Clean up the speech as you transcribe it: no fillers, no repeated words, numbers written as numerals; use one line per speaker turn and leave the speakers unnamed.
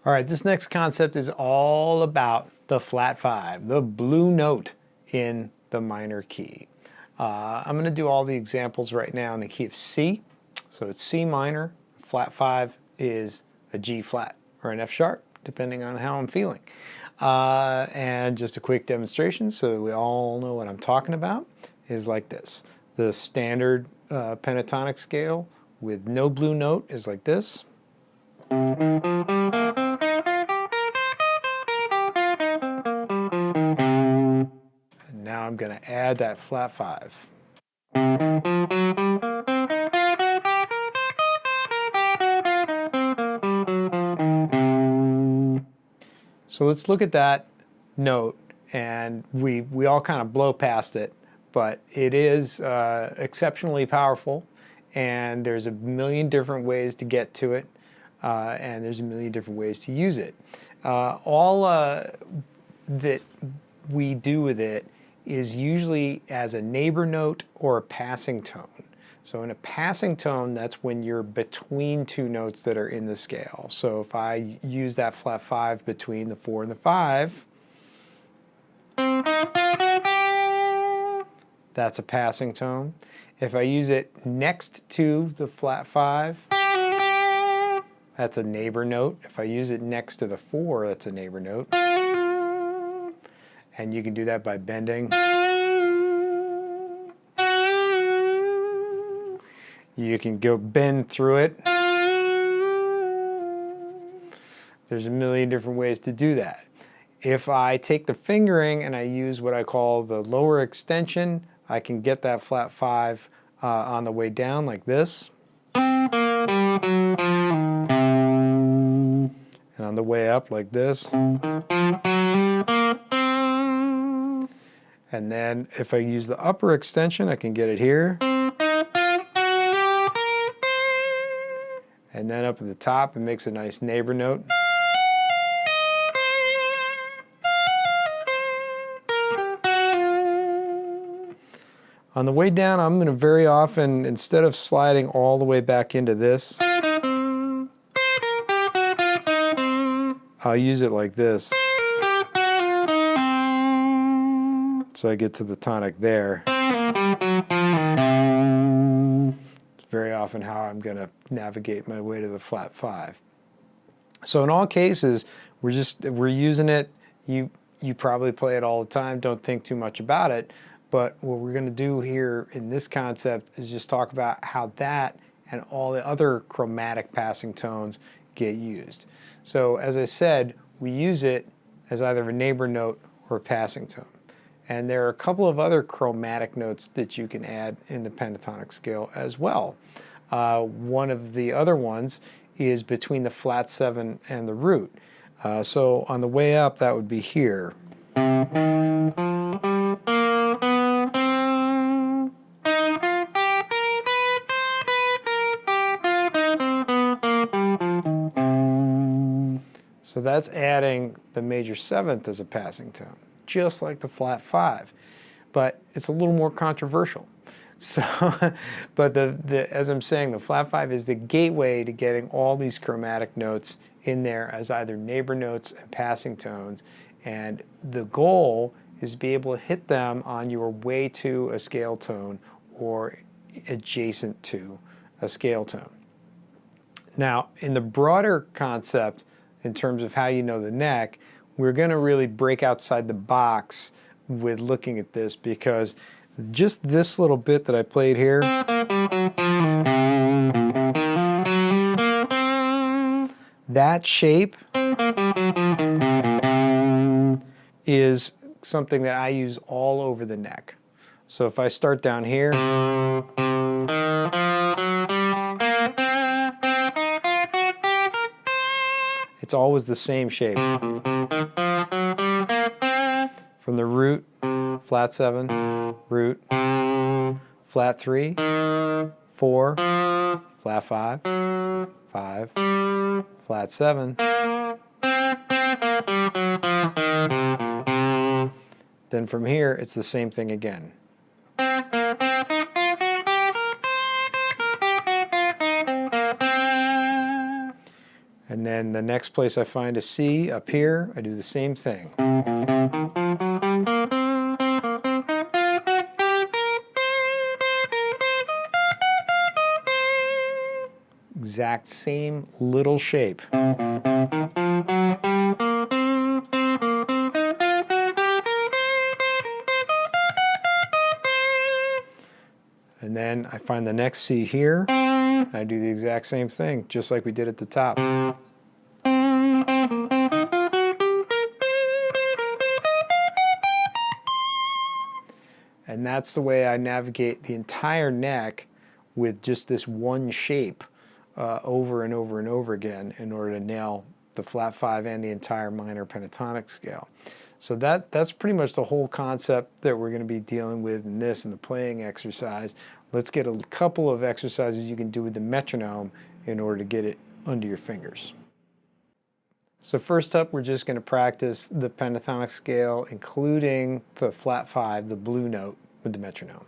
All right, this next concept is all about the flat five, the blue note in the minor key. I'm going to do all the examples right now in the key of C. So it's C minor, flat five is a G flat or an F sharp, depending on how I'm feeling. And just a quick demonstration so that we all know what I'm talking about is like this. The standard pentatonic scale with no blue note is like this. Now I'm going to add that flat five. So let's look at that note, and we all kind of blow past it, but it is exceptionally powerful, and there's a million different ways to get to it, and there's a million different ways to use it. All that we do with it is usually as a neighbor note or a passing tone. So in a passing tone, that's when you're between two notes that are in the scale. So if I use that flat five between the 4 and the 5, that's a passing tone. If I use it next to the flat 5, that's a neighbor note. If I use it next to the 4, that's a neighbor note. And you can do that by bending. You can go bend through it. There's a million different ways to do that. If I take the fingering and I use what I call the lower extension, I can get that flat 5 on the way down like this. And on the way up like this. And then if I use the upper extension, I can get it here. And then up at the top, it makes a nice neighbor note. On the way down, I'm going to very often, instead of sliding all the way back into this, I'll use it like this. So I get to the tonic there. It's very often how I'm going to navigate my way to the flat 5. So in all cases, we're using it. You probably play it all the time. Don't think too much about it. But what we're going to do here in this concept is just talk about how that and all the other chromatic passing tones get used. So as I said, we use it as either a neighbor note or a passing tone. And there are a couple of other chromatic notes that you can add in the pentatonic scale as well. One of the other ones is between the flat 7 and the root. So on the way up, that would be here. So that's adding the major 7th as a passing tone, just like the flat 5, but it's a little more controversial. So, but as I'm saying, the flat 5 is the gateway to getting all these chromatic notes in there as either neighbor notes and passing tones, and the goal is to be able to hit them on your way to a scale tone or adjacent to a scale tone. Now, in the broader concept, in terms of how you know the neck, we're going to really break outside the box with looking at this, because just this little bit that I played here, that shape is something that I use all over the neck. So if I start down here, it's always the same shape. From the root, flat 7, root, flat 3, 4, flat 5, 5, flat 7. Then from here, it's the same thing again. And then the next place I find a C up here, I do the same thing. Exact same little shape. And then I find the next C here, and I do the exact same thing, just like we did at the top. And that's the way I navigate the entire neck with just this one shape over and over and over again in order to nail the flat 5 and the entire minor pentatonic scale. So that's pretty much the whole concept that we're going to be dealing with in this and the playing exercise. Let's get a couple of exercises you can do with the metronome in order to get it under your fingers. So first up, we're just going to practice the pentatonic scale, including the flat 5, the blue note, with the metronome.